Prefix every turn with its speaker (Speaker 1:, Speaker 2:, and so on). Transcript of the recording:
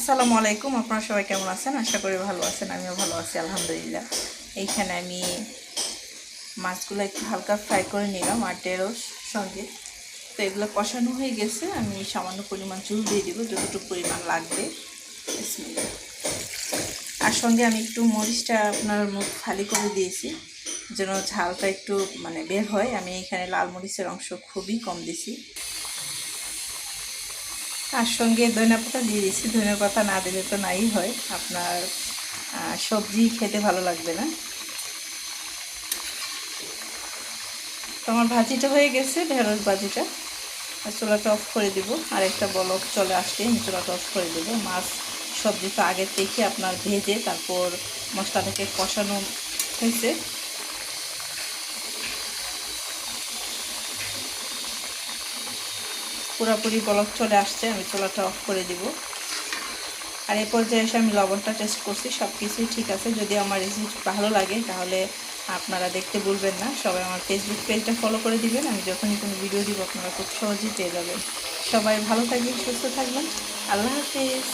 Speaker 1: আসসালামু আলাইকুম। আপনারা সবাই কেমন আছেন? আশা করি ভালো আছেন। আমিও ভালো আছি আলহামদুলিল্লাহ। এইখানে আমি মাছগুলো একটু হালকা ফ্রাই করে নিলাম আর ঢেঁড়স সঙ্গে। তো এগুলো কষানো হয়ে গেছে। আমি সামান্য পরিমাণ চুল দিয়ে দিব, যতটুকু পরিমাণ লাগবে। বিসমিল্লাহ। আর সঙ্গে আমি একটু মরিচটা আপনার মুখ খালি করে দিয়েছি, যেন ঝালটা একটু বের হয়। আমি এখানে লাল মরিচের অংশ খুবই কম দিছি। তার সঙ্গে ধনেপাতা দিয়ে দিয়েছি। ধনেপাতা না দিলে তো নাই হয়, আপনার সবজি খেতে ভালো লাগবে না। তো আমার ভাজিটা হয়ে গেছে, ঢেঁড়স ভাজিটা। চুলাটা অফ করে দিব। আর একটা বলক চলে আসলে আমি চুলাটা অফ করে দেব। মাছ সবজি তো আগের থেকে আপনার ভেজে তারপর মশলাটাকে কষানো হয়েছে। পুরোপুরি বলক চলে আসছে, আমি চুলাটা অফ করে দিব। আর এই পর্যায়ে এসে আমি লবণটা টেস্ট করছি, সব কিছুই ঠিক আছে। যদি আমার রেসিপি ভালো লাগে তাহলে আপনারা দেখতে ভুলবেন না। সবাই আমার ফেসবুক পেজটা ফলো করে দিবেন। আমি যখনই কোনো ভিডিও দিব আপনারা খুব সহজেই পেয়ে যাবেন। সবাই ভালো থাকবেন, সুস্থ থাকবেন। আল্লাহ হাফিজ।